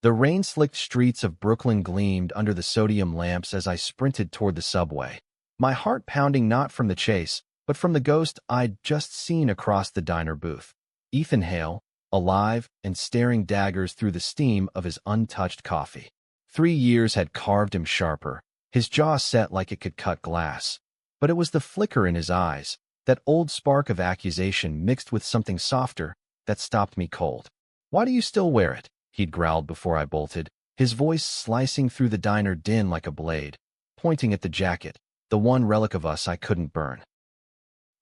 The rain-slicked streets of Brooklyn gleamed under the sodium lamps as I sprinted toward the subway, my heart pounding not from the chase, but from the ghost I'd just seen across the diner booth. Ethan Hale, alive and staring daggers through the steam of his untouched coffee. 3 years had carved him sharper, his jaw set like it could cut glass. But it was the flicker in his eyes, that old spark of accusation mixed with something softer, that stopped me cold. "Why do you still wear it?" he'd growled before I bolted, his voice slicing through the diner din like a blade, pointing at the jacket, the one relic of us I couldn't burn.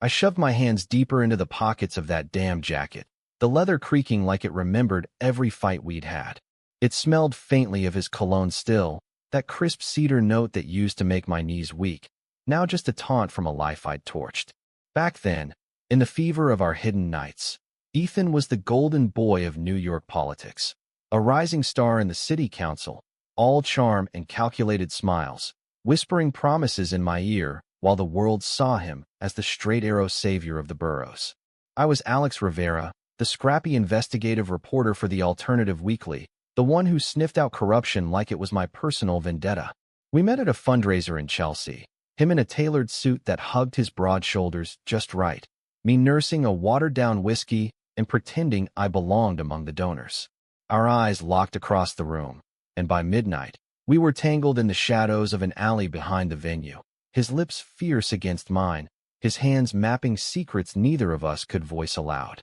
I shoved my hands deeper into the pockets of that damn jacket, the leather creaking like it remembered every fight we'd had. It smelled faintly of his cologne still, that crisp cedar note that used to make my knees weak, now just a taunt from a life I'd torched. Back then, in the fever of our hidden nights, Ethan was the golden boy of New York politics, a rising star in the city council, all charm and calculated smiles, whispering promises in my ear while the world saw him as the straight-arrow savior of the boroughs. I was Alex Rivera, the scrappy investigative reporter for the Alternative Weekly, the one who sniffed out corruption like it was my personal vendetta. We met at a fundraiser in Chelsea, him in a tailored suit that hugged his broad shoulders just right, me nursing a watered-down whiskey and pretending I belonged among the donors. Our eyes locked across the room, and by midnight, we were tangled in the shadows of an alley behind the venue, his lips fierce against mine, his hands mapping secrets neither of us could voice aloud.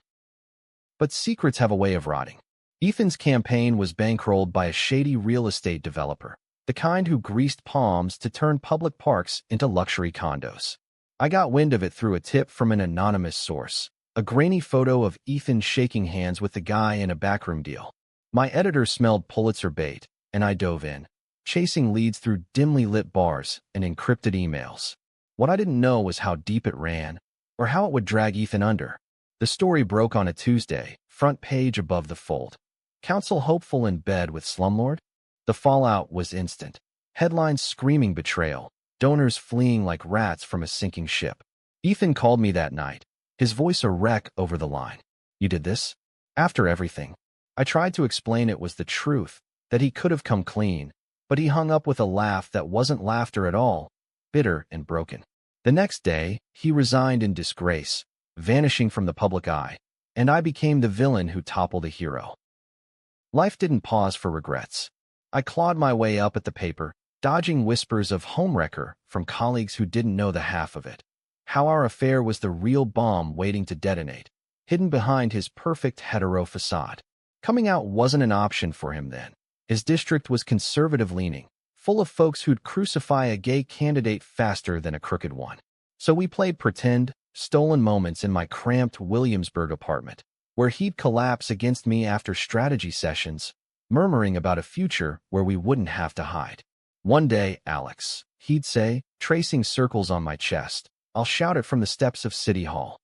But secrets have a way of rotting. Ethan's campaign was bankrolled by a shady real estate developer, the kind who greased palms to turn public parks into luxury condos. I got wind of it through a tip from an anonymous source, a grainy photo of Ethan shaking hands with the guy in a backroom deal. My editor smelled Pulitzer bait, and I dove in, chasing leads through dimly lit bars and encrypted emails. What I didn't know was how deep it ran, or how it would drag Ethan under. The story broke on a Tuesday, front page above the fold. Counsel hopeful in bed with slumlord? The fallout was instant. Headlines screaming betrayal, donors fleeing like rats from a sinking ship. Ethan called me that night, his voice a wreck over the line. "You did this? After everything?" I tried to explain it was the truth, that he could have come clean, but he hung up with a laugh that wasn't laughter at all, bitter and broken. The next day, he resigned in disgrace, vanishing from the public eye, and I became the villain who toppled a hero. Life didn't pause for regrets. I clawed my way up at the paper, dodging whispers of homewrecker from colleagues who didn't know the half of it. How our affair was the real bomb waiting to detonate, hidden behind his perfect hetero facade. Coming out wasn't an option for him then. His district was conservative-leaning, full of folks who'd crucify a gay candidate faster than a crooked one. So we played pretend, stolen moments in my cramped Williamsburg apartment, where he'd collapse against me after strategy sessions, murmuring about a future where we wouldn't have to hide. "One day, Alex," he'd say, tracing circles on my chest, "I'll shout it from the steps of City Hall."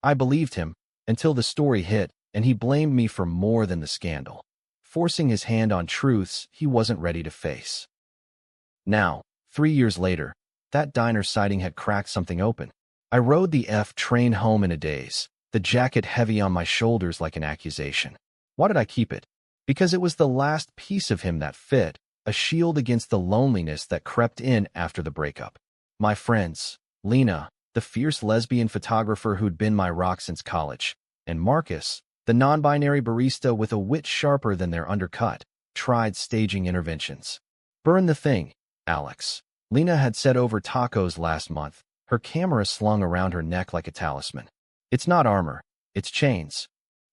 I believed him, until the story hit, and he blamed me for more than the scandal, forcing his hand on truths he wasn't ready to face. Now, 3 years later, that diner sighting had cracked something open. I rode the train home in a daze, the jacket heavy on my shoulders like an accusation. Why did I keep it? Because it was the last piece of him that fit, a shield against the loneliness that crept in after the breakup. My friends, Lena, the fierce lesbian photographer who'd been my rock since college, and Marcus, the non-binary barista with a wit sharper than their undercut, tried staging interventions. "Burn the thing, Alex," Lena had said over tacos last month, her camera slung around her neck like a talisman. "It's not armor, it's chains."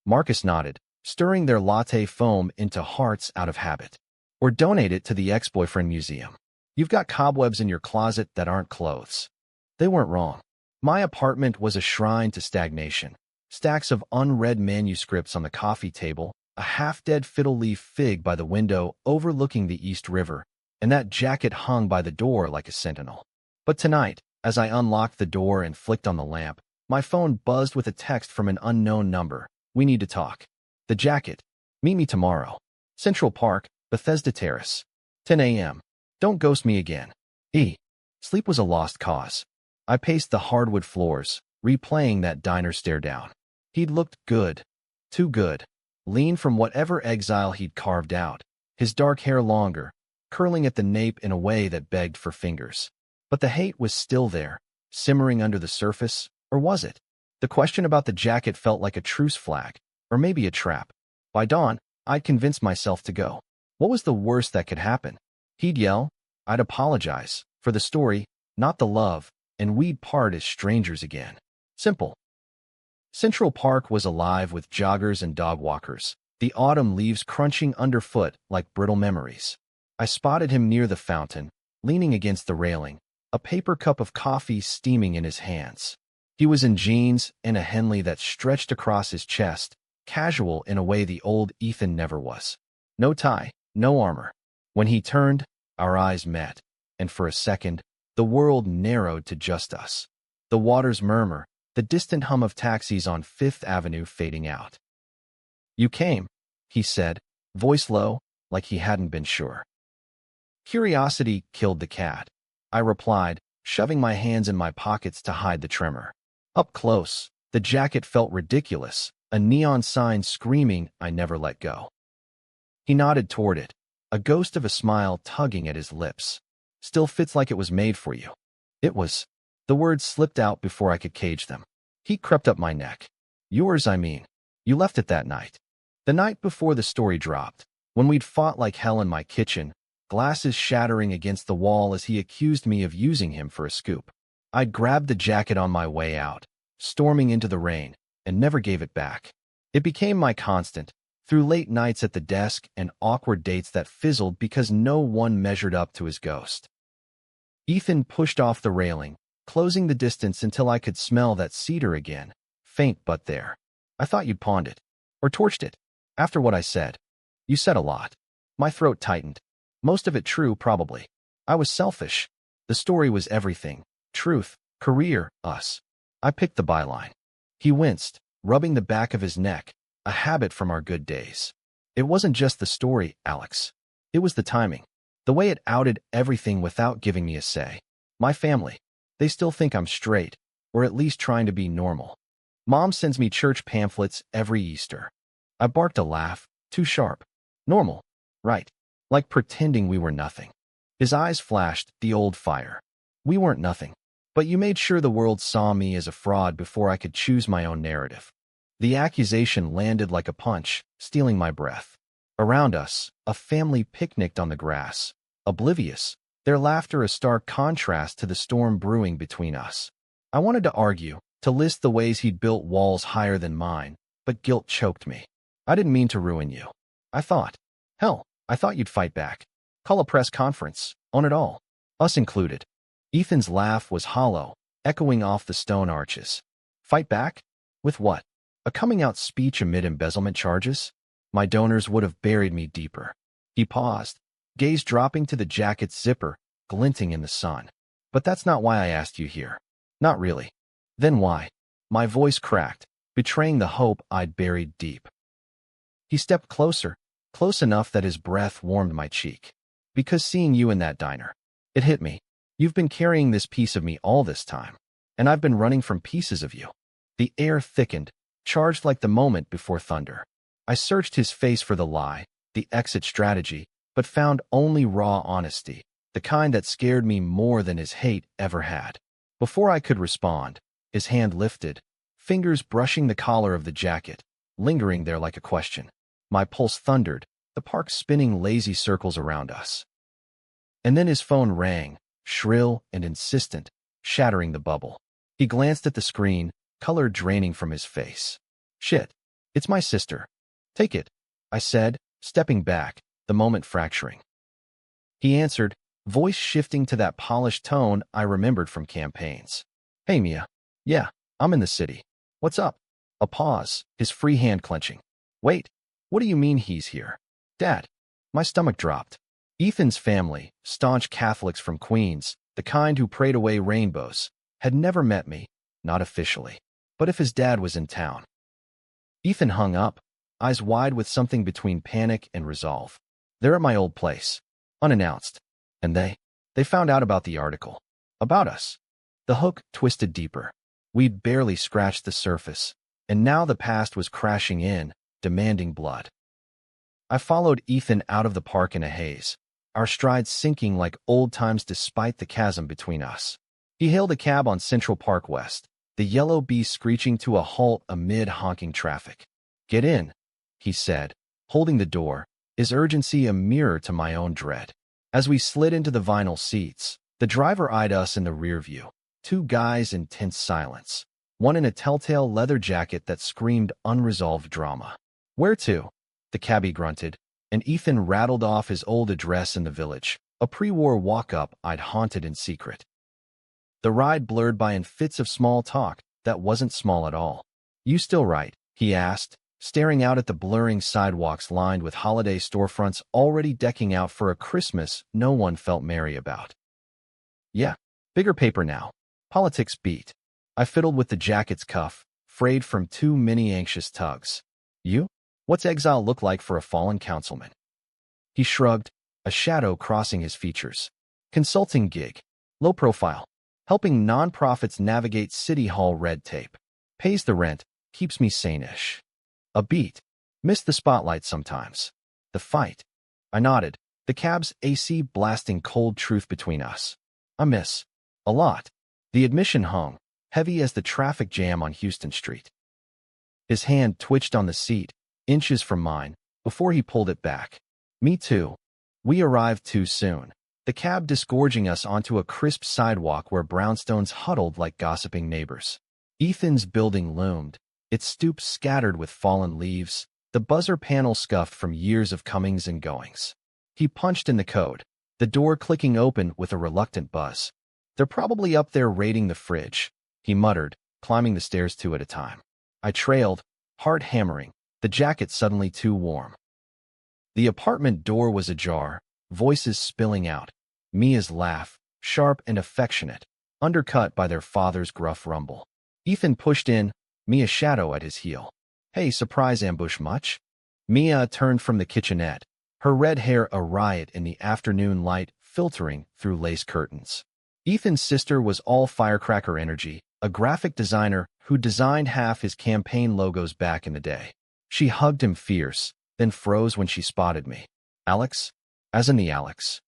Marcus nodded, stirring their latte foam into hearts out of habit. "Or donate it to the ex-boyfriend museum. You've got cobwebs in your closet that aren't clothes." They weren't wrong. My apartment was a shrine to stagnation. Stacks of unread manuscripts on the coffee table, a half-dead fiddle leaf fig by the window overlooking the East River, and that jacket hung by the door like a sentinel. But tonight, as I unlocked the door and flicked on the lamp, my phone buzzed with a text from an unknown number. "We need to talk." The jacket. "Meet me tomorrow. Central Park, Bethesda Terrace. 10 a.m. Don't ghost me again." Sleep was a lost cause. I paced the hardwood floors, replaying that diner stare down. He'd looked good. Too good. Lean from whatever exile he'd carved out, his dark hair longer, curling at the nape in a way that begged for fingers. But the hate was still there, simmering under the surface, or was it? The question about the jacket felt like a truce flag, or maybe a trap. By dawn, I'd convinced myself to go. What was the worst that could happen? He'd yell, I'd apologize, for the story, not the love, and we'd part as strangers again. Simple. Central Park was alive with joggers and dog walkers, the autumn leaves crunching underfoot like brittle memories. I spotted him near the fountain, leaning against the railing, a paper cup of coffee steaming in his hands. He was in jeans and a Henley that stretched across his chest, casual in a way the old Ethan never was. No tie, no armor. When he turned, our eyes met, and for a second, the world narrowed to just us. The water's murmur, the distant hum of taxis on Fifth Avenue fading out. You came, he said, voice low, like he hadn't been sure. Curiosity killed the cat, I replied, shoving my hands in my pockets to hide the tremor. Up close, the jacket felt ridiculous, a neon sign screaming, I never let go. He nodded toward it, a ghost of a smile tugging at his lips. Still fits like it was made for you. It was. The words slipped out before I could cage them. Heat crept up my neck. Yours, I mean. You left it that night. The night before the story dropped, when we'd fought like hell in my kitchen, glasses shattering against the wall as he accused me of using him for a scoop. I'd grabbed the jacket on my way out, storming into the rain, and never gave it back. It became my constant, through late nights at the desk and awkward dates that fizzled because no one measured up to his ghost. Ethan pushed off the railing, closing the distance until I could smell that cedar again, faint but there. I thought you'd pawned it, or torched it, after what I said. You said a lot. My throat tightened. Most of it true, probably. I was selfish. The story was everything. Truth, career, us. I picked the byline. He winced, rubbing the back of his neck, a habit from our good days. It wasn't just the story, Alex. It was the timing. The way it outed everything without giving me a say. My family. They still think I'm straight, or at least trying to be normal. Mom sends me church pamphlets every Easter. I barked a laugh, too sharp. Normal. Right. Like pretending we were nothing. His eyes flashed, the old fire. We weren't nothing. But you made sure the world saw me as a fraud before I could choose my own narrative. The accusation landed like a punch, stealing my breath. Around us, a family picnicked on the grass, oblivious, their laughter a stark contrast to the storm brewing between us. I wanted to argue, to list the ways he'd built walls higher than mine, but guilt choked me. I didn't mean to ruin you. I thought you'd fight back. Call a press conference, own it all. Us included. Ethan's laugh was hollow, echoing off the stone arches. Fight back? With what? A coming-out speech amid embezzlement charges? My donors would have buried me deeper. He paused, gaze dropping to the jacket's zipper, glinting in the sun. But that's not why I asked you here. Not really. Then why? My voice cracked, betraying the hope I'd buried deep. He stepped closer, close enough that his breath warmed my cheek. Because seeing you in that diner, it hit me. You've been carrying this piece of me all this time, and I've been running from pieces of you. The air thickened, charged like the moment before thunder. I searched his face for the lie, the exit strategy, but found only raw honesty, the kind that scared me more than his hate ever had. Before I could respond, his hand lifted, fingers brushing the collar of the jacket, lingering there like a question. My pulse thundered, the park spinning lazy circles around us. And then his phone rang, shrill and insistent, shattering the bubble. He glanced at the screen, color draining from his face. Shit, it's my sister. Take it, I said, stepping back, the moment fracturing. He answered, voice shifting to that polished tone I remembered from campaigns. Hey, Mia. Yeah, I'm in the city. What's up? A pause, his free hand clenching. Wait, what do you mean he's here? Dad. My stomach dropped. Ethan's family, staunch Catholics from Queens, the kind who prayed away rainbows, had never met me, not officially. But if his dad was in town. Ethan hung up, eyes wide with something between panic and resolve. They're at my old place, unannounced. And they found out about the article. About us. The hook twisted deeper. We'd barely scratched the surface, and now the past was crashing in, demanding blood. I followed Ethan out of the park in a haze, our strides sinking like old times despite the chasm between us. He hailed a cab on Central Park West, the yellow beast screeching to a halt amid honking traffic. "Get in," he said, holding the door, his urgency a mirror to my own dread. As we slid into the vinyl seats, the driver eyed us in the rear view. Two guys in tense silence, one in a telltale leather jacket that screamed unresolved drama. "Where to?" the cabbie grunted, and Ethan rattled off his old address in the village, a pre-war walk-up I'd haunted in secret. The ride blurred by in fits of small talk that wasn't small at all. "You still write?" he asked, staring out at the blurring sidewalks lined with holiday storefronts already decking out for a Christmas no one felt merry about. "Yeah, bigger paper now. Politics beat." I fiddled with the jacket's cuff, frayed from too many anxious tugs. "You? What's exile look like for a fallen councilman?" He shrugged, a shadow crossing his features. "Consulting gig. Low profile. Helping nonprofits navigate city hall red tape. Pays the rent, keeps me sane-ish." A beat. Missed the spotlight sometimes. The fight. I nodded, the cab's AC blasting cold truth between us. "I miss. A lot." The admission hung, heavy as the traffic jam on Houston Street. His hand twitched on the seat, inches from mine, before he pulled it back. "Me too." We arrived too soon, the cab disgorging us onto a crisp sidewalk where brownstones huddled like gossiping neighbors. Ethan's building loomed, its stoop scattered with fallen leaves, the buzzer panel scuffed from years of comings and goings. He punched in the code, the door clicking open with a reluctant buzz. "They're probably up there raiding the fridge," he muttered, climbing the stairs two at a time. I trailed, heart hammering, the jacket suddenly too warm. The apartment door was ajar, voices spilling out. Mia's laugh, sharp and affectionate, undercut by their father's gruff rumble. Ethan pushed in, Mia's shadow at his heel. "Hey, surprise ambush much?" Mia turned from the kitchenette, her red hair a riot in the afternoon light filtering through lace curtains. Ethan's sister was all firecracker energy, a graphic designer who designed half his campaign logos back in the day. She hugged him fierce, then froze when she spotted me. "Alex?" As in the Alex.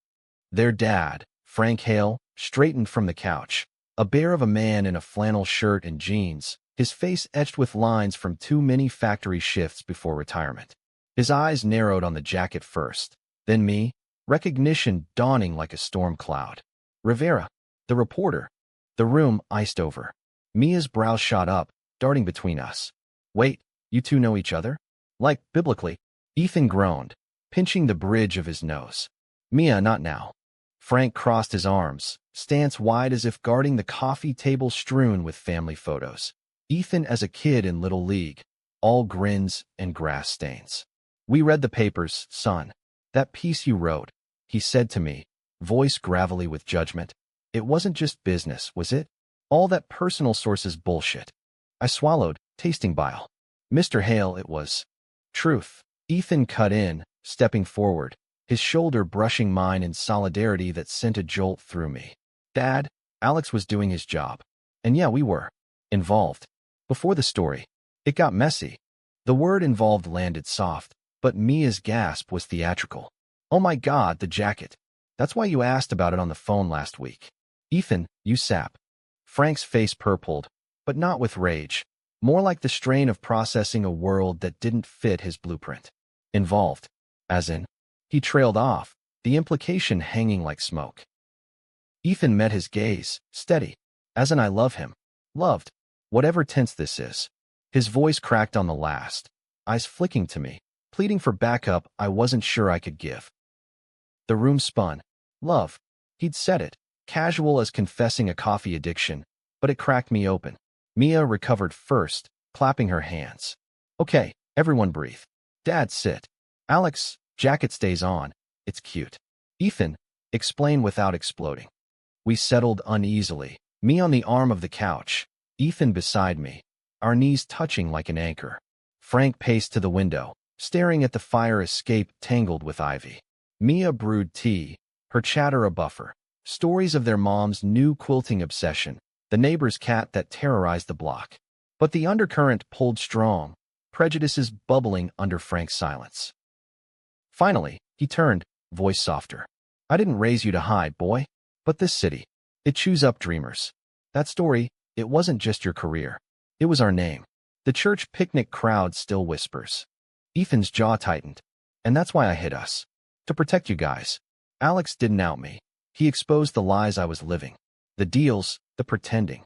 Their dad, Frank Hale, straightened from the couch, a bear of a man in a flannel shirt and jeans, his face etched with lines from too many factory shifts before retirement. His eyes narrowed on the jacket first, then me, recognition dawning like a storm cloud. "Rivera, the reporter." The room iced over. Mia's brow shot up, darting between us. "Wait, you two know each other?" "Like, biblically." Ethan groaned, pinching the bridge of his nose. "Mia, not now." Frank crossed his arms, stance wide as if guarding the coffee table strewn with family photos. Ethan as a kid in Little League, all grins and grass stains. "We read the papers, son. That piece you wrote," he said to me, voice gravelly with judgment. "It wasn't just business, was it? All that personal sources bullshit." I swallowed, tasting bile. "Mr. Hale, it was truth." Ethan cut in, stepping forward, his shoulder brushing mine in solidarity that sent a jolt through me. "Dad, Alex was doing his job. And yeah, we were involved. Before the story, it got messy." The word involved landed soft, but Mia's gasp was theatrical. "Oh my God, the jacket. That's why you asked about it on the phone last week." "Ethan, you sap." Frank's face purpled, but not with rage, more like the strain of processing a world that didn't fit his blueprint. "Involved. As in?" He trailed off, the implication hanging like smoke. Ethan met his gaze, steady. "As in I love him. Loved. Whatever tense this is." His voice cracked on the last, eyes flicking to me, pleading for backup I wasn't sure I could give. The room spun. Love. He'd said it, casual as confessing a coffee addiction, but it cracked me open. Mia recovered first, clapping her hands. "Okay, everyone breathe. Dad, sit. Alex, jacket stays on. It's cute." "Ethan, explain without exploding." We settled uneasily, me on the arm of the couch, Ethan beside me, our knees touching like an anchor. Frank paced to the window, staring at the fire escape tangled with ivy. Mia brewed tea, her chatter a buffer, stories of their mom's new quilting obsession, the neighbor's cat that terrorized the block. But the undercurrent pulled strong, prejudices bubbling under Frank's silence. Finally, he turned, voice softer. I didn't raise you to hide, boy. But this city, it chews up dreamers. That story, it wasn't just your career. It was our name. The church picnic crowd still whispers. Ethan's jaw tightened. And that's why I hid us. To protect you guys. Alex didn't out me. He exposed the lies I was living. The deals, the pretending.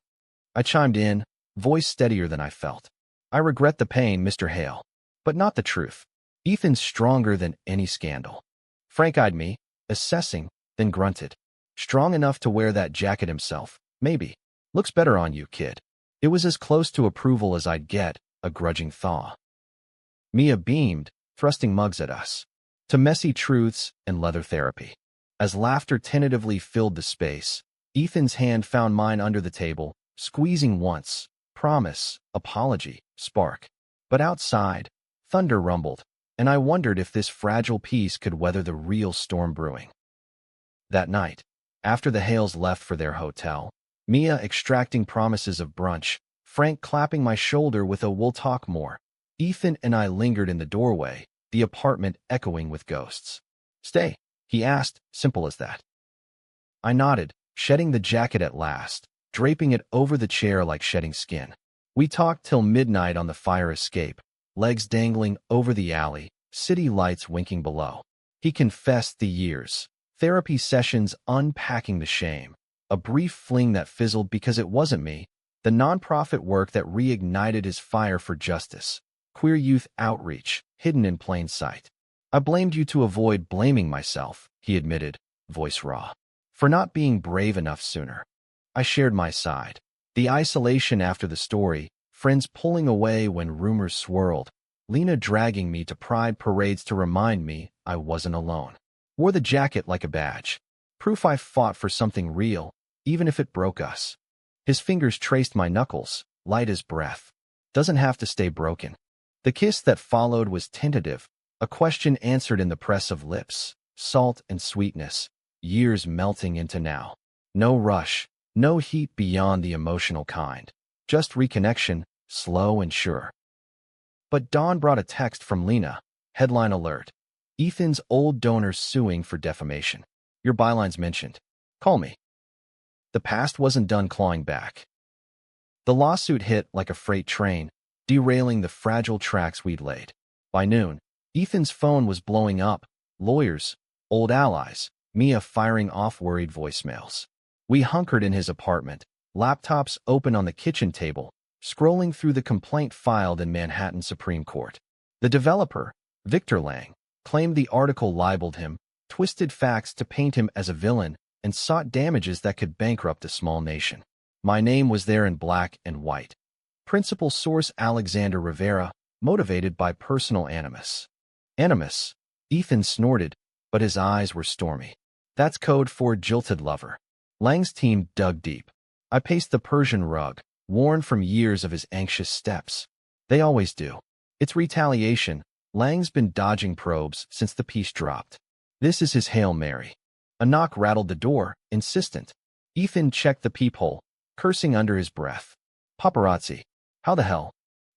I chimed in, voice steadier than I felt. I regret the pain, Mr. Hale. But not the truth. Ethan's stronger than any scandal. Frank eyed me, assessing, then grunted. Strong enough to wear that jacket himself, maybe. Looks better on you, kid. It was as close to approval as I'd get, a grudging thaw. Mia beamed, thrusting mugs at us. To messy truths and leather therapy. As laughter tentatively filled the space, Ethan's hand found mine under the table, squeezing once. Promise, apology, spark. But outside, thunder rumbled, and I wondered if this fragile peace could weather the real storm brewing. That night, after the Hales left for their hotel, Mia extracting promises of brunch, Frank clapping my shoulder with a "we'll talk more," Ethan and I lingered in the doorway, the apartment echoing with ghosts. Stay, he asked, simple as that. I nodded, shedding the jacket at last, draping it over the chair like shedding skin. We talked till midnight on the fire escape, legs dangling over the alley, city lights winking below. He confessed the years, therapy sessions unpacking the shame, a brief fling that fizzled because it wasn't me, the nonprofit work that reignited his fire for justice, queer youth outreach, hidden in plain sight. I blamed you to avoid blaming myself, he admitted, voice raw, for not being brave enough sooner. I shared my side. The isolation after the story, friends pulling away when rumors swirled, Lena dragging me to pride parades to remind me I wasn't alone. Wore the jacket like a badge. Proof I fought for something real, even if it broke us. His fingers traced my knuckles, light as breath. Doesn't have to stay broken. The kiss that followed was tentative, a question answered in the press of lips, salt and sweetness, years melting into now. No rush, no heat beyond the emotional kind. Just reconnection, slow and sure. But dawn brought a text from Lena, headline alert. Ethan's old donor suing for defamation. Your byline's mentioned. Call me. The past wasn't done clawing back. The lawsuit hit like a freight train, derailing the fragile tracks we'd laid. By noon, Ethan's phone was blowing up, lawyers, old allies, Mia firing off worried voicemails. We hunkered in his apartment, laptops open on the kitchen table, scrolling through the complaint filed in Manhattan Supreme Court. The developer, Victor Lang, claimed the article libeled him, twisted facts to paint him as a villain, and sought damages that could bankrupt a small nation. My name was there in black and white. Principal source Alexander Rivera, motivated by personal animus. Animus, Ethan snorted, but his eyes were stormy. That's code for jilted lover. Lang's team dug deep. I paced the Persian rug, worn from years of his anxious steps. They always do. It's retaliation. Lang's been dodging probes since the piece dropped. This is his Hail Mary. A knock rattled the door, insistent. Ethan checked the peephole, cursing under his breath. Paparazzi. How the hell?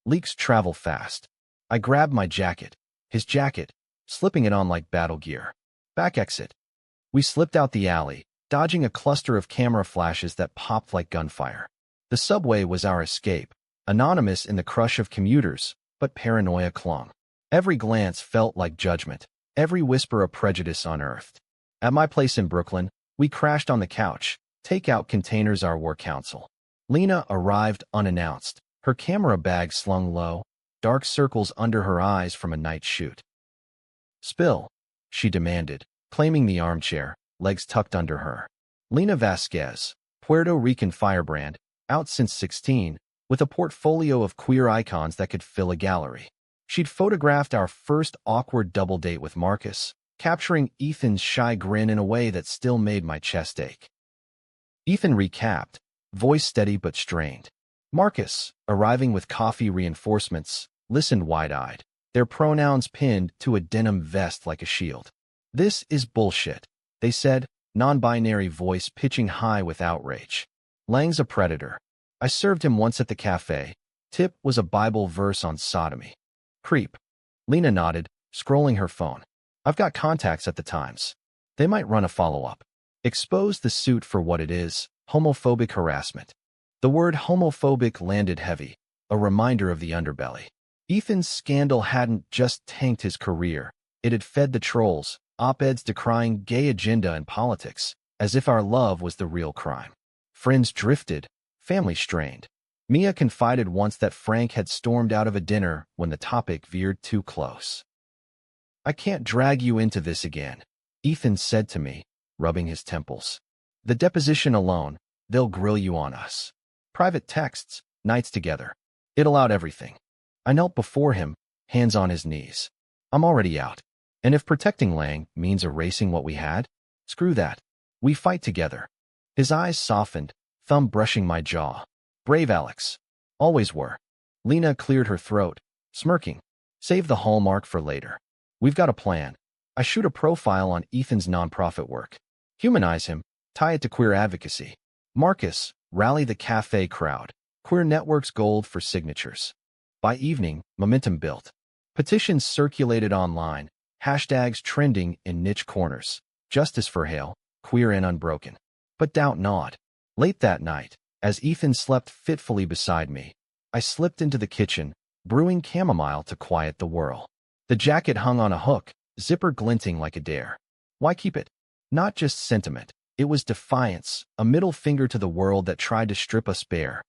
Leaks travel fast. I grabbed my jacket, his jacket, slipping it on like battle gear. Back exit. We slipped out the alley, dodging a cluster of camera flashes that popped like gunfire. The subway was our escape, anonymous in the crush of commuters, but paranoia clung. Every glance felt like judgment, every whisper a prejudice unearthed. At my place in Brooklyn, we crashed on the couch, takeout containers our war counsel. Lena arrived unannounced, her camera bag slung low, dark circles under her eyes from a night shoot. Spill, she demanded, claiming the armchair, legs tucked under her. Lena Vasquez, Puerto Rican firebrand, out since 16, with a portfolio of queer icons that could fill a gallery. She'd photographed our first awkward double date with Marcus, capturing Ethan's shy grin in a way that still made my chest ache. Ethan recapped, voice steady but strained. Marcus, arriving with coffee reinforcements, listened wide-eyed, their pronouns pinned to a denim vest like a shield. This is bullshit, they said, non-binary voice pitching high with outrage. Lang's a predator. I served him once at the cafe. Tip was a Bible verse on sodomy. Creep. Lena nodded, scrolling her phone. I've got contacts at the Times. They might run a follow-up. Expose the suit for what it is, homophobic harassment. The word homophobic landed heavy, a reminder of the underbelly. Ethan's scandal hadn't just tanked his career. It had fed the trolls, op-eds decrying gay agenda and politics, as if our love was the real crime. Friends drifted, family strained. Mia confided once that Frank had stormed out of a dinner when the topic veered too close. "I can't drag you into this again," Ethan said to me, rubbing his temples. "The deposition alone, they'll grill you on us. Private texts, nights together. It allowed everything." I knelt before him, hands on his knees. "I'm already out. And if protecting Lang means erasing what we had, screw that. We fight together." His eyes softened, thumb brushing my jaw. "Brave Alex. Always were." Lena cleared her throat, smirking. "Save the hallmark for later. We've got a plan. I shoot a profile on Ethan's nonprofit work. Humanize him, tie it to queer advocacy. Marcus, rally the cafe crowd. Queer Network's gold for signatures." By evening, momentum built. Petitions circulated online, hashtags trending in niche corners. Justice for Hale, queer and unbroken. But doubt not. Late that night, as Ethan slept fitfully beside me, I slipped into the kitchen, brewing chamomile to quiet the whirl. The jacket hung on a hook, zipper glinting like a dare. Why keep it? Not just sentiment. It was defiance, a middle finger to the world that tried to strip us bare.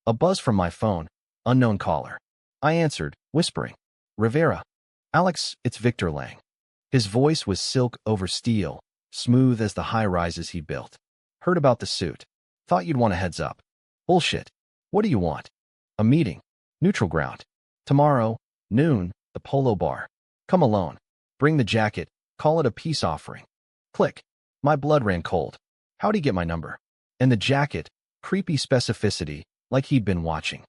A buzz from my phone, unknown caller. I answered, whispering, "Rivera." "Alex, it's Victor Lang." His voice was silk over steel, smooth as the high-rises he built. "Heard about the suit. Thought you'd want a heads up." "Bullshit. What do you want?" "A meeting. Neutral ground. Tomorrow, noon, the Polo Bar. Come alone. Bring the jacket. Call it a peace offering." Click. My blood ran cold. How'd he get my number? And the jacket, creepy specificity, like he'd been watching.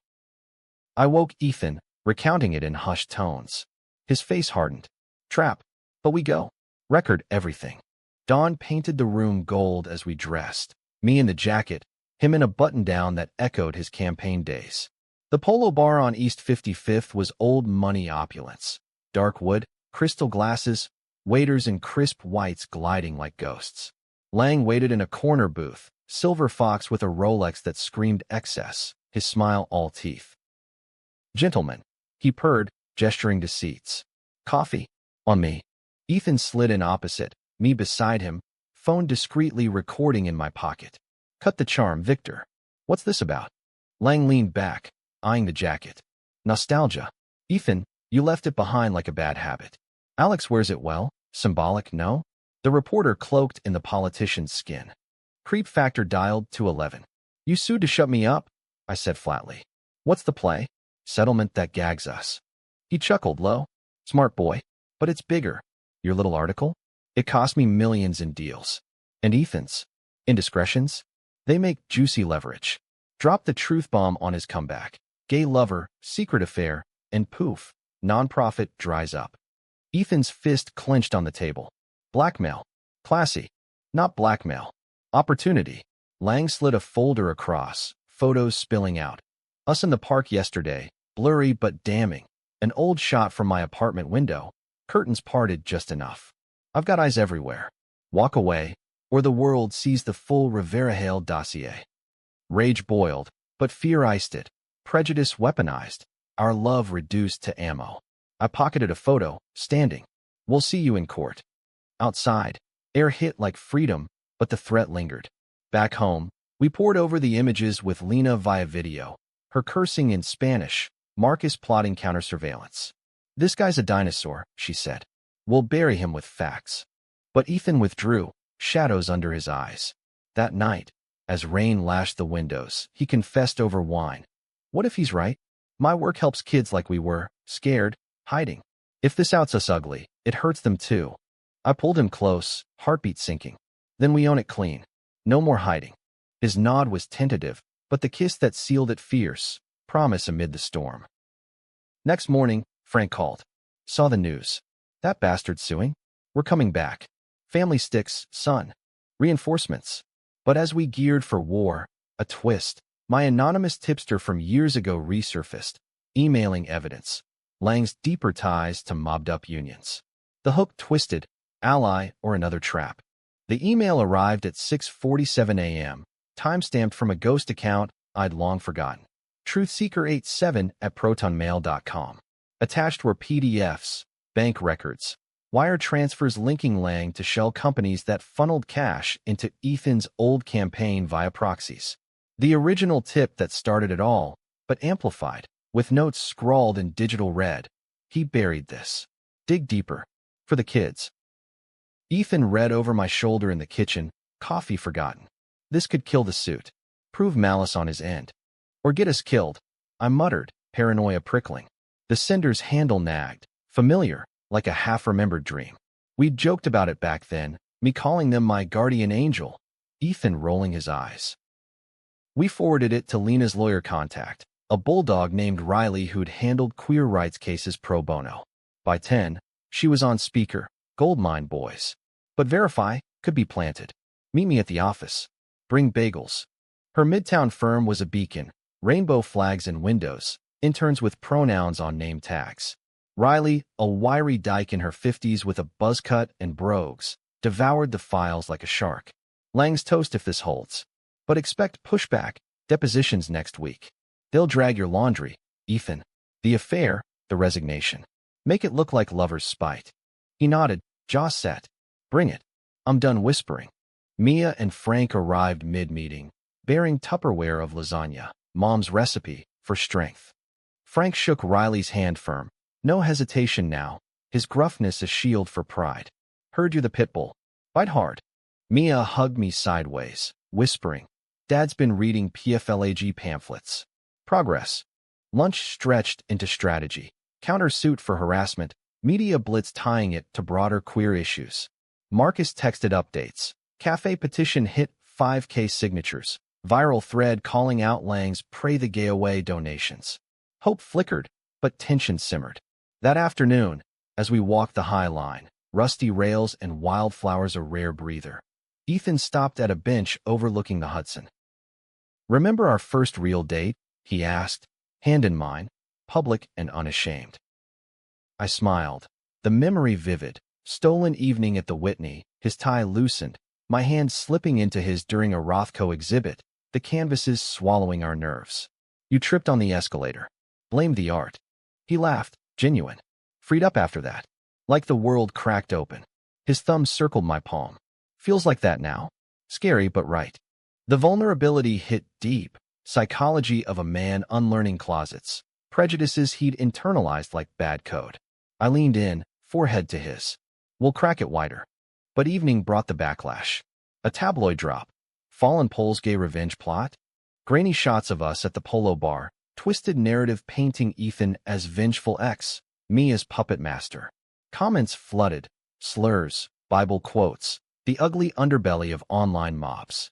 I woke Ethan, recounting it in hushed tones. His face hardened. "Trap. But we go. Record everything." Dawn painted the room gold as we dressed. Me in the jacket, him in a button-down that echoed his campaign days. The Polo Bar on East 55th was old money opulence. Dark wood, crystal glasses, waiters in crisp whites gliding like ghosts. Lang waited in a corner booth, silver fox with a Rolex that screamed excess, his smile all teeth. "Gentlemen," he purred, gesturing to seats. "Coffee? On me." Ethan slid in opposite, me beside him, phone discreetly recording in my pocket. "Cut the charm, Victor. What's this about?" Lang leaned back, eyeing the jacket. "Nostalgia. Ethan, you left it behind like a bad habit. Alex wears it well. Symbolic, no?" The reporter cloaked in the politician's skin. Creep factor dialed to 11. "You sued to shut me up," I said flatly. "What's the play?" "Settlement that gags us." He chuckled low. "Smart boy. But it's bigger. Your little article? It cost me millions in deals. And Ethan's indiscretions? They make juicy leverage." Drop the truth bomb on his comeback. Gay lover, secret affair, and poof, nonprofit dries up. Ethan's fist clenched on the table. "Blackmail. Classy. Not blackmail. Opportunity." Lang slid a folder across, photos spilling out. Us in the park yesterday, blurry but damning. An old shot from my apartment window, curtains parted just enough. I've got eyes everywhere. Walk away, or the world sees the full Rivera Hale dossier. Rage boiled, but fear iced it. Prejudice weaponized. Our love reduced to ammo. I pocketed a photo, standing. "We'll see you in court." Outside, air hit like freedom, but the threat lingered. Back home, we pored over the images with Lena via video, her cursing in Spanish, Marcus plotting counter-surveillance. "This guy's a dinosaur," she said. "We'll bury him with facts." But Ethan withdrew, shadows under his eyes. That night, as rain lashed the windows, he confessed over wine. What if he's right? My work helps kids like we were, scared, hiding. If this outs us ugly, it hurts them too. I pulled him close, heartbeat sinking. Then we own it clean. No more hiding. His nod was tentative, but the kiss that sealed it fierce, promise amid the storm. Next morning, Frank called. Saw the news. "That bastard suing? We're coming back. Family sticks, son. Reinforcements." But as we geared for war, a twist. My anonymous tipster from years ago resurfaced, emailing evidence. Lang's deeper ties to mobbed-up unions. The hook twisted, ally or another trap. The email arrived at 6:47 a.m., timestamped from a ghost account I'd long forgotten. Truthseeker87@protonmail.com. Attached were PDFs, bank records, wire transfers linking Lang to shell companies that funneled cash into Ethan's old campaign via proxies. The original tip that started it all, but amplified, with notes scrawled in digital red. He buried this. Dig deeper. For the kids. Ethan read over my shoulder in the kitchen, coffee forgotten. This could kill the suit. Prove malice on his end. Or get us killed. I muttered, paranoia prickling. The sender's handle nagged, familiar, like a half-remembered dream. We'd joked about it back then, me calling them my guardian angel, Ethan rolling his eyes. We forwarded it to Lena's lawyer contact, a bulldog named Riley who'd handled queer rights cases pro bono. By 10, she was on speaker, goldmine boys. But verify, could be planted. Meet me at the office. Bring bagels. Her midtown firm was a beacon, rainbow flags and windows, interns with pronouns on name tags. Riley, a wiry dyke in her 50s with a buzz cut and brogues, devoured the files like a shark. Lang's toast if this holds. But expect pushback, depositions next week. They'll drag your laundry, Ethan. The affair, the resignation. Make it look like lover's spite. He nodded, jaw set. Bring it. I'm done whispering. Mia and Frank arrived mid-meeting, bearing Tupperware of lasagna, Mom's recipe, for strength. Frank shook Riley's hand firm. No hesitation now, his gruffness a shield for pride. Heard you the pit bull. Bite hard. Mia hugged me sideways, whispering. Dad's been reading PFLAG pamphlets. Progress. Lunch stretched into strategy. Countersuit for harassment. Media blitz tying it to broader queer issues. Marcus texted updates. Cafe petition hit 5K signatures. Viral thread calling out Lang's Pray the Gay Away donations. Hope flickered, but tension simmered. That afternoon, as we walked the High Line, rusty rails and wildflowers a rare breather, Ethan stopped at a bench overlooking the Hudson. Remember our first real date? He asked, hand in mine, public and unashamed. I smiled, the memory vivid. Stolen evening at the Whitney, his tie loosened, my hand slipping into his during a Rothko exhibit, the canvases swallowing our nerves. You tripped on the escalator. Blame the art. He laughed, genuine. Freed up after that. Like the world cracked open. His thumb circled my palm. Feels like that now. Scary but right. The vulnerability hit deep. Psychology of a man unlearning closets. Prejudices he'd internalized like bad code. I leaned in, forehead to his. We'll crack it wider. But evening brought the backlash. A tabloid drop. Fallen Pole's gay revenge plot. Grainy shots of us at the Polo Bar. Twisted narrative painting Ethan as vengeful ex, me as puppet master. Comments flooded. Slurs, Bible quotes. The ugly underbelly of online mobs.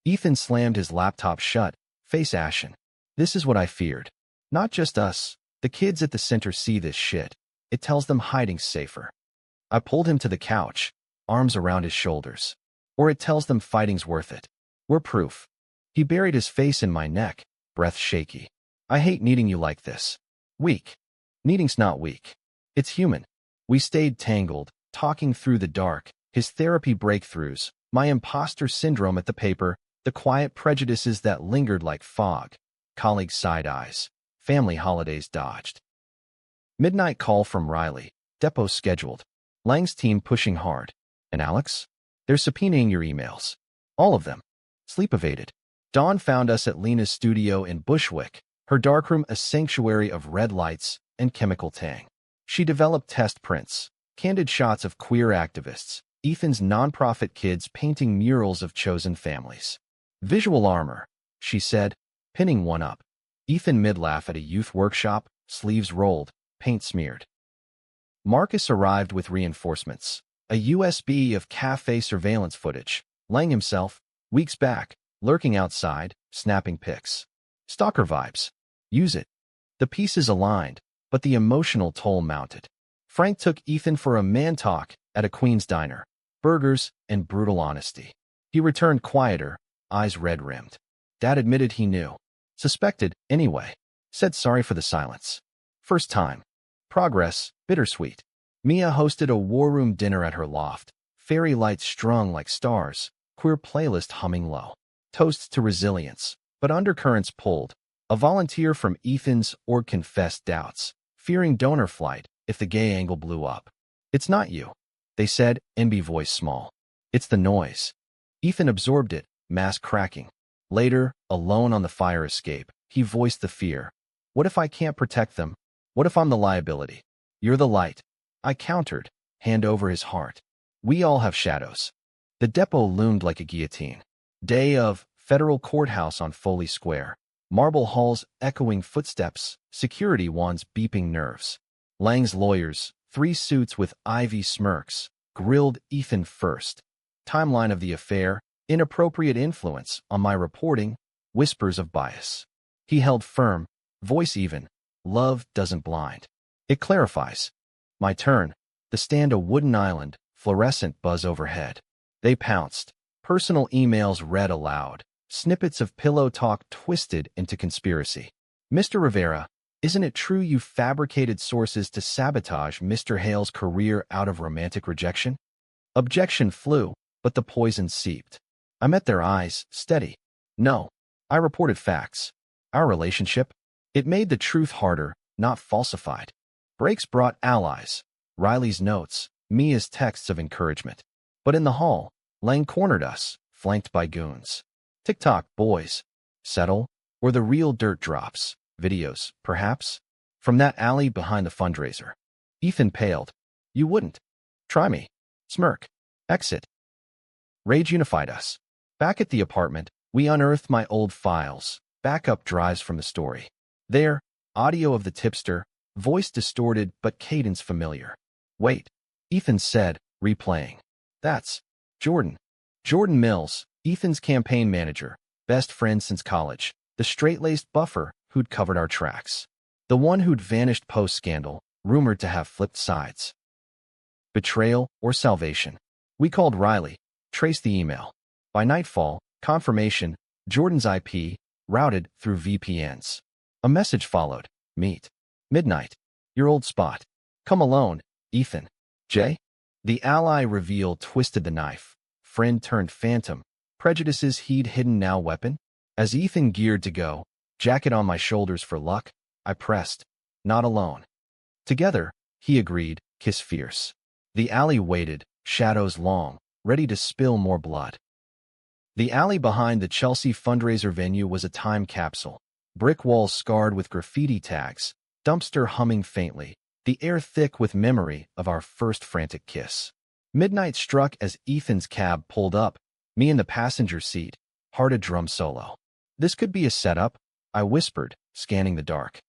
Ethan slammed his laptop shut, face ashen. This is what I feared. Not just us. The kids at the center see this shit. It tells them hiding's safer. I pulled him to the couch, arms around his shoulders. Or it tells them fighting's worth it. We're proof. He buried his face in my neck, breath shaky. I hate needing you like this. Weak. Needing's not weak. It's human. We stayed tangled, talking through the dark, his therapy breakthroughs, my imposter syndrome at the paper, the quiet prejudices that lingered like fog, colleagues' side eyes, family holidays dodged. Midnight call from Riley, depot scheduled. Lang's team pushing hard. And Alex? They're subpoenaing your emails. All of them. Sleep evaded. Dawn found us at Lena's studio in Bushwick, her darkroom a sanctuary of red lights and chemical tang. She developed test prints, candid shots of queer activists, Ethan's nonprofit kids painting murals of chosen families. Visual armor, she said, pinning one up. Ethan mid-laugh at a youth workshop, sleeves rolled, paint smeared. Marcus arrived with reinforcements, a USB of cafe surveillance footage. Lang himself, weeks back, lurking outside, snapping pics. Stalker vibes. Use it. The pieces aligned, but the emotional toll mounted. Frank took Ethan for a man talk at a Queen's diner. Burgers and brutal honesty. He returned quieter, eyes red-rimmed. Dad admitted he knew. Suspected, anyway. Said sorry for the silence. First time. Progress, bittersweet. Mia hosted a war room dinner at her loft, fairy lights strung like stars, queer playlist humming low. Toasts to resilience, but undercurrents pulled. A volunteer from Ethan's org confessed doubts, fearing donor flight if the gay angle blew up. "It's not you," they said, MB voice small. "It's the noise." Ethan absorbed it, mask cracking. Later, alone on the fire escape, he voiced the fear. "What if I can't protect them? What if I'm the liability?" "You're the light," I countered, hand over his heart. "We all have shadows." The depot loomed like a guillotine. Day of Federal Courthouse on Foley Square. Marble halls echoing footsteps, security wands beeping nerves. Lang's lawyers, 3 suits with ivy smirks, grilled Ethan first. Timeline of the affair, inappropriate influence on my reporting, whispers of bias. He held firm, voice even. "Love doesn't blind. It clarifies." My turn. The stand a wooden island, fluorescent buzz overhead. They pounced. Personal emails read aloud. Snippets of pillow talk twisted into conspiracy. "Mr. Rivera, isn't it true you fabricated sources to sabotage Mr. Hale's career out of romantic rejection?" Objection flew, but the poison seeped. I met their eyes, steady. "No." I reported facts. Our relationship? It made the truth harder, not falsified. Breaks brought allies. Riley's notes, Mia's texts of encouragement. But in the hall, Lang cornered us, flanked by goons. "TikTok, boys. Settle? Or the real dirt drops. Videos, perhaps? From that alley behind the fundraiser." Ethan paled. "You wouldn't. Try me." Smirk. Exit. Rage unified us. Back at the apartment, we unearthed my old files, backup drives from the story. There, audio of the tipster, voice distorted but cadence familiar. "Wait," Ethan said, replaying. "That's Jordan." Jordan Mills, Ethan's campaign manager, best friend since college, the straight-laced buffer who'd covered our tracks. The one who'd vanished post-scandal, rumored to have flipped sides. Betrayal or salvation? We called Riley, traced the email. By nightfall, confirmation, Jordan's IP, routed through VPNs. A message followed. "Meet. Midnight. Your old spot. Come alone, Ethan. Jay?" The ally reveal twisted the knife. Friend turned phantom. Prejudices he'd hidden now weapon? As Ethan geared to go, jacket on my shoulders for luck, I pressed. "Not alone." "Together," he agreed, kiss fierce. The alley waited, shadows long, ready to spill more blood. The alley behind the Chelsea fundraiser venue was a time capsule. Brick walls scarred with graffiti tags, dumpster humming faintly, the air thick with memory of our first frantic kiss. Midnight struck as Ethan's cab pulled up, me in the passenger seat, heart a drum solo. "This could be a setup," I whispered, scanning the dark.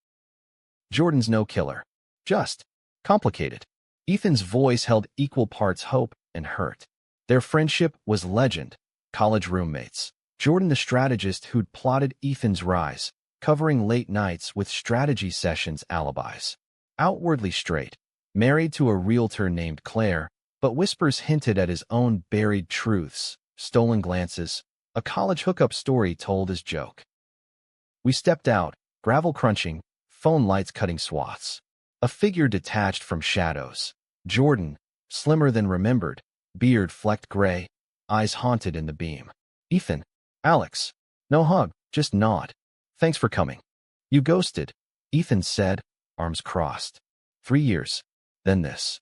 "Jordan's no killer. Just complicated." Ethan's voice held equal parts hope and hurt. Their friendship was legend, college roommates. Jordan the strategist who'd plotted Ethan's rise, covering late nights with strategy sessions alibis. Outwardly straight, married to a realtor named Claire, but whispers hinted at his own buried truths, stolen glances, a college hookup story told as joke. We stepped out, gravel crunching, phone lights cutting swaths. A figure detached from shadows. Jordan, slimmer than remembered, beard flecked gray, eyes haunted in the beam. "Ethan." "Alex." No hug, just nod. "Thanks for coming." "You ghosted," Ethan said, arms crossed. 3 years. Then this.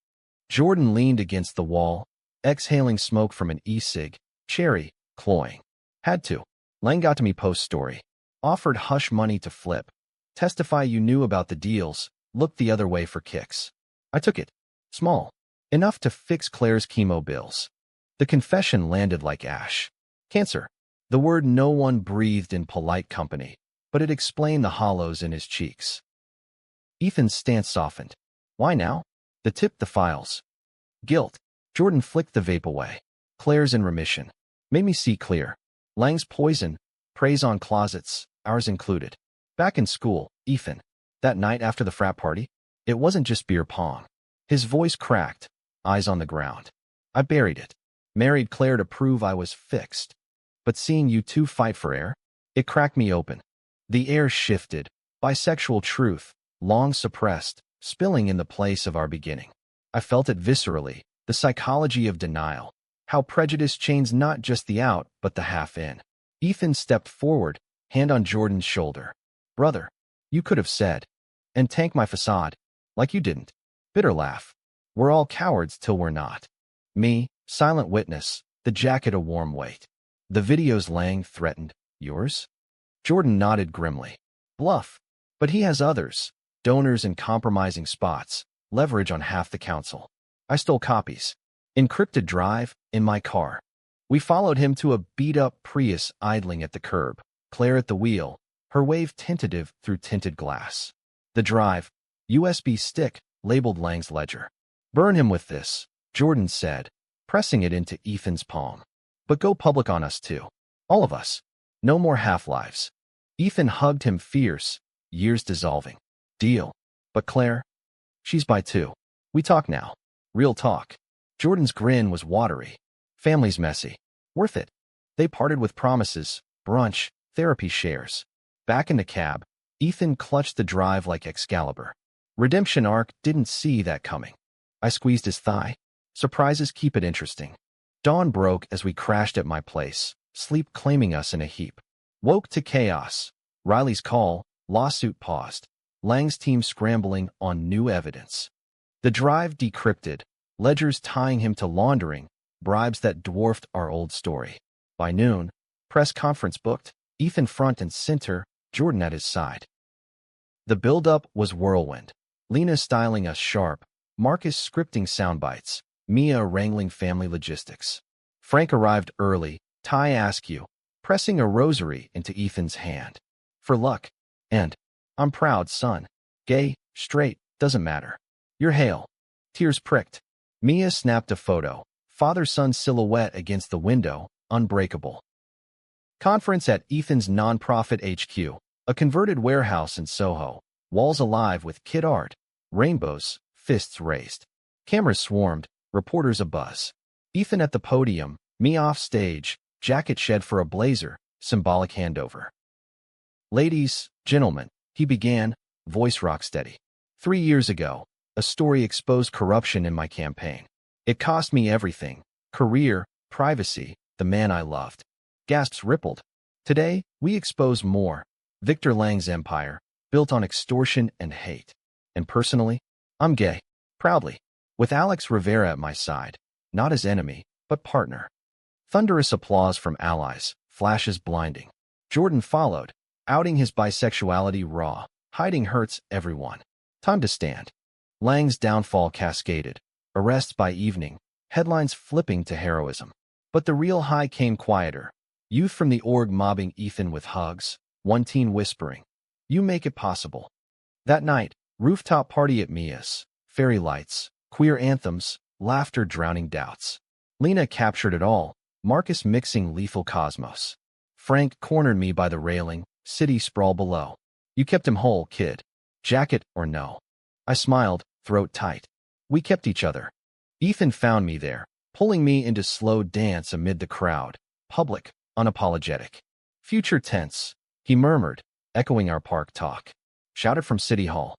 Jordan leaned against the wall, exhaling smoke from an e-cig, cherry, cloying. "Had to. Lang got to me post-story. Offered hush money to flip. Testify you knew about the deals, looked the other way for kicks. I took it. Small. Enough to fix Claire's chemo bills." The confession landed like ash. Cancer. The word no one breathed in polite company, but it explained the hollows in his cheeks. Ethan's stance softened. "Why now?" The tip the files. "Guilt." Jordan flicked the vape away. "Claire's in remission. Made me see clear. Lang's poison, preys on closets, ours included. Back in school, Ethan. That night after the frat party, it wasn't just beer pong." His voice cracked, eyes on the ground. "I buried it. Married Claire to prove I was fixed. But seeing you two fight for air, it cracked me open." The air shifted, bisexual truth, long suppressed, spilling in the place of our beginning. I felt it viscerally, the psychology of denial. How prejudice chains not just the out, but the half in. Ethan stepped forward, hand on Jordan's shoulder. Brother, you could have said, and tank my facade, like you didn't. Bitter laugh. We're all cowards till we're not. Me, silent witness, the jacket a warm weight. The videos Lang threatened. Yours? Jordan nodded grimly. Bluff. But he has others. Donors and compromising spots. Leverage on half the council. I stole copies. Encrypted drive, in my car. We followed him to a beat-up Prius idling at the curb. Claire at the wheel, her wave tentative through tinted glass. The drive, USB stick, labeled Lang's ledger. Burn him with this, Jordan said, pressing it into Ethan's palm. But go public on us too. All of us. No more half-lives. Ethan hugged him fierce, years dissolving. Deal. But Claire? She's by too. We talk now. Real talk. Jordan's grin was watery. Family's messy. Worth it. They parted with promises, brunch, therapy shares. Back in the cab, Ethan clutched the drive like Excalibur. Redemption arc didn't see that coming. I squeezed his thigh. Surprises keep it interesting. Dawn broke as we crashed at my place, sleep claiming us in a heap. Woke to chaos. Riley's call, lawsuit paused. Lang's team scrambling on new evidence. The drive decrypted, ledgers tying him to laundering, bribes that dwarfed our old story. By noon, press conference booked, Ethan front and center, Jordan at his side. The build-up was whirlwind. Lena styling us sharp, Marcus scripting soundbites, Mia wrangling family logistics. Frank arrived early, Ty askew, pressing a rosary into Ethan's hand. For luck. And, I'm proud, son. Gay, straight, doesn't matter. You're hale. Tears pricked. Mia snapped a photo, father-son silhouette against the window, unbreakable. Conference at Ethan's nonprofit HQ, a converted warehouse in Soho, walls alive with kid art, rainbows, fists raised. Cameras swarmed, reporters abuzz. Ethan at the podium, me off stage, jacket shed for a blazer, symbolic handover. Ladies, gentlemen, he began, voice rock steady. 3 years ago, a story exposed corruption in my campaign. It cost me everything, career, privacy, the man I loved. Gasps rippled. Today, we expose more. Victor Lang's empire, built on extortion and hate. And personally, I'm gay. Proudly. With Alex Rivera at my side, not as enemy, but partner. Thunderous applause from allies, flashes blinding. Jordan followed, outing his bisexuality raw, hiding hurts everyone. Time to stand. Lang's downfall cascaded, arrests by evening, headlines flipping to heroism. But the real high came quieter. Youth from the org mobbing Ethan with hugs, one teen whispering, "You make it possible." That night, rooftop party at Mia's, fairy lights, queer anthems, laughter drowning doubts. Lena captured it all, Marcus mixing lethal cosmos. Frank cornered me by the railing, city sprawl below. You kept him whole, kid. Jacket or no. I smiled, throat tight. We kept each other. Ethan found me there, pulling me into slow dance amid the crowd, public, unapologetic. Future tense, he murmured, echoing our park talk. Shouted from City Hall.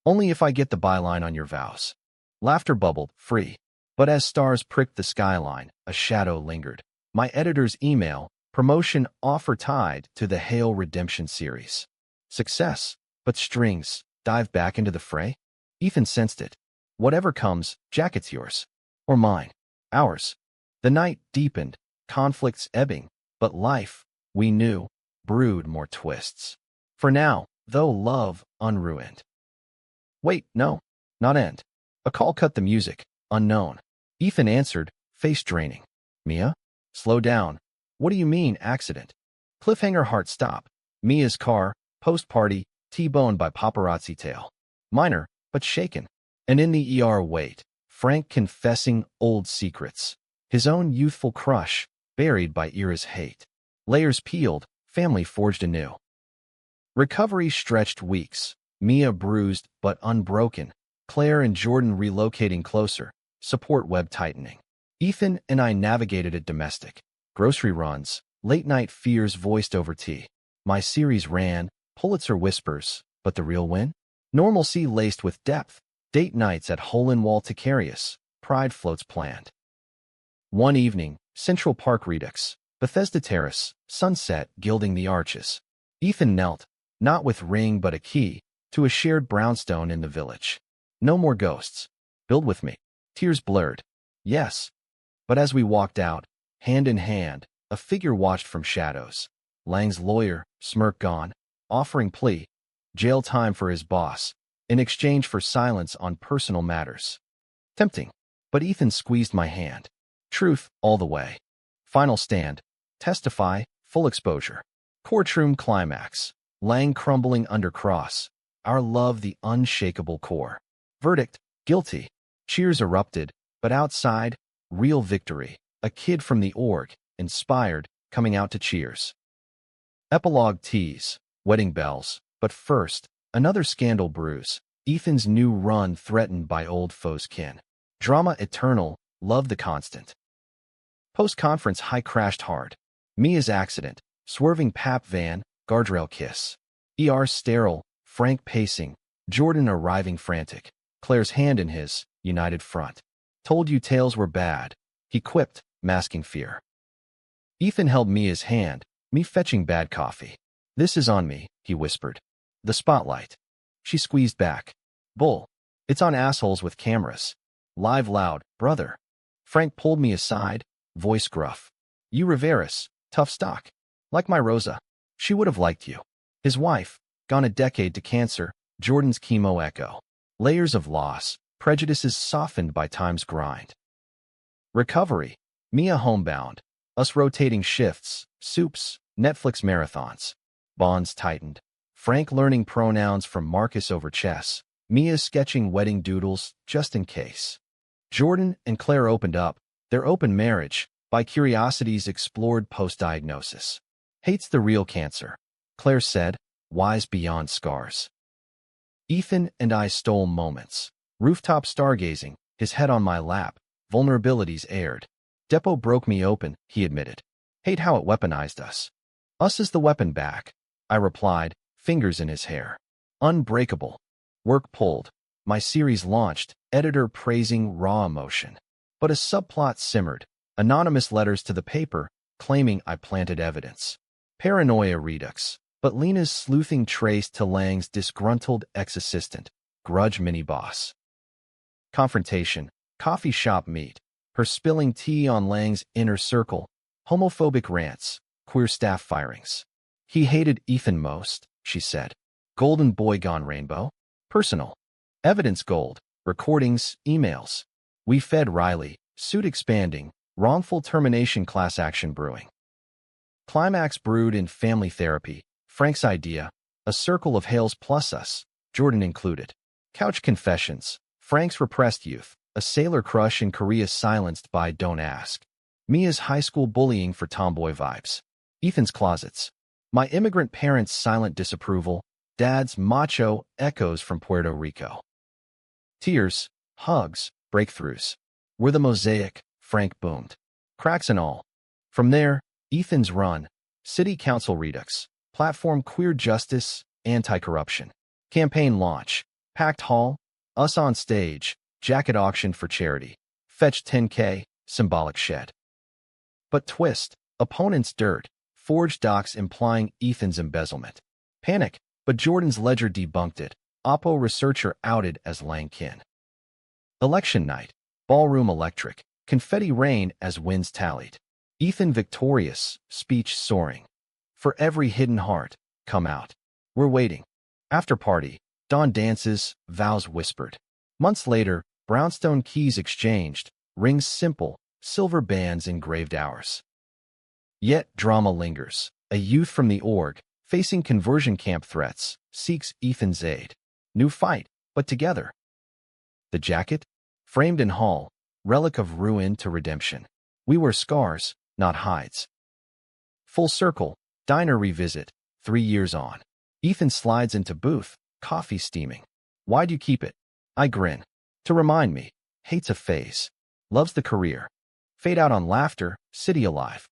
Only if I get the byline on your vows. Laughter bubbled, free. But as stars pricked the skyline, a shadow lingered. My editor's email, promotion offer tied to the Hail Redemption series. Success, but strings, dive back into the fray? Ethan sensed it. Whatever comes, jacket's yours. Or mine. Ours. The night deepened, conflicts ebbing, but life, we knew, brewed more twists. For now, though love unruined. Wait, no, not end. A call cut the music, unknown. Ethan answered, face draining. Mia? Slow down. What do you mean, accident? Cliffhanger heart stop. Mia's car, post-party, T-boned by paparazzi tail. Minor, but shaken. And in the ER wait, Frank confessing old secrets. His own youthful crush, buried by Ira's hate. Layers peeled, family forged anew. Recovery stretched weeks. Mia bruised but unbroken. Claire and Jordan relocating closer. Support web tightening. Ethan and I navigated it domestic. Grocery runs, late-night fears voiced over tea. My series ran, Pulitzer whispers, but the real win? Normalcy laced with depth. Date nights at hole-in-wall Ticarius. Pride floats planned. One evening, Central Park Redux. Bethesda Terrace. Sunset gilding the arches. Ethan knelt, not with ring but a key, to a shared brownstone in the village. No more ghosts. Build with me. Tears blurred. Yes. But as we walked out, hand in hand, a figure watched from shadows. Lang's lawyer, smirk gone, offering plea, jail time for his boss, in exchange for silence on personal matters. Tempting. But Ethan squeezed my hand. Truth, all the way. Final stand. Testify, full exposure. Courtroom climax. Lang crumbling under cross. Our love the unshakable core. Verdict, guilty. Cheers erupted, but outside, real victory. A kid from the org, inspired, coming out to cheers. Epilogue tease, wedding bells. But first, another scandal brews. Ethan's new run threatened by old foes kin. Drama eternal, love the constant. Post-conference high crashed hard. Mia's accident, swerving pap van, guardrail kiss. ER sterile, Frank pacing, Jordan arriving frantic. Claire's hand in his, united front. Told you tales were bad, he quipped, masking fear. Ethan held Mia's hand, me fetching bad coffee. This is on me, he whispered. The spotlight. She squeezed back. Bull. It's on assholes with cameras. Live loud, brother. Frank pulled me aside, voice gruff. You Riveras, tough stock. Like my Rosa. She would have liked you. His wife, gone a decade to cancer, Jordan's chemo echo. Layers of loss, prejudices softened by time's grind. Recovery. Mia homebound. Us rotating shifts, soups, Netflix marathons. Bonds tightened. Frank learning pronouns from Marcus over chess. Mia sketching wedding doodles, just in case. Jordan and Claire opened up, their open marriage, by curiosities explored post-diagnosis. Hates the real cancer, Claire said, wise beyond scars. Ethan and I stole moments. Rooftop stargazing, his head on my lap, vulnerabilities aired. Depot broke me open, he admitted. Hate how it weaponized us. Us is the weapon back, I replied, fingers in his hair. Unbreakable. Work pulled. My series launched, editor praising raw emotion. But a subplot simmered. Anonymous letters to the paper, claiming I planted evidence. Paranoia redux. But Lena's sleuthing traced to Lang's disgruntled ex-assistant, grudge mini-boss. Confrontation. Coffee shop meet. Her spilling tea on Lang's inner circle. Homophobic rants. Queer staff firings. He hated Ethan most, she said. Golden boy gone rainbow. Personal. Evidence gold. Recordings, emails. We fed Riley. Suit expanding. Wrongful termination class action brewing. Climax brewed in family therapy. Frank's idea. A circle of Hales plus us. Jordan included. Couch confessions. Frank's repressed youth. A sailor crush in Korea silenced by don't ask. Mia's high school bullying for tomboy vibes. Ethan's closets. My immigrant parents' silent disapproval. Dad's macho echoes from Puerto Rico. Tears, hugs, breakthroughs. We're the mosaic, Frank boomed. Cracks and all. From there, Ethan's run. City Council redux. Platform queer justice, anti-corruption. Campaign launch. Packed hall. Us on stage. Jacket auction for charity. Fetch 10K, symbolic shed. But twist. Opponents dirt. Forged docs implying Ethan's embezzlement. Panic. But Jordan's ledger debunked it. Oppo researcher outed as Langkin. Election night. Ballroom electric. Confetti rain as wins tallied. Ethan victorious, speech soaring. For every hidden heart, come out. We're waiting. After party. Dawn dances, vows whispered. Months later, brownstone keys exchanged. Rings simple, silver bands engraved ours. Yet drama lingers. A youth from the org, facing conversion camp threats, seeks Ethan's aid. New fight, but together. The jacket? Framed in hall, relic of ruin to redemption. We wear scars, not hides. Full circle, diner revisit, 3 years on. Ethan slides into booth, coffee steaming. Why'd you keep it? I grin. To remind me, hates a phase. Loves the career. Fade out on laughter, city alive.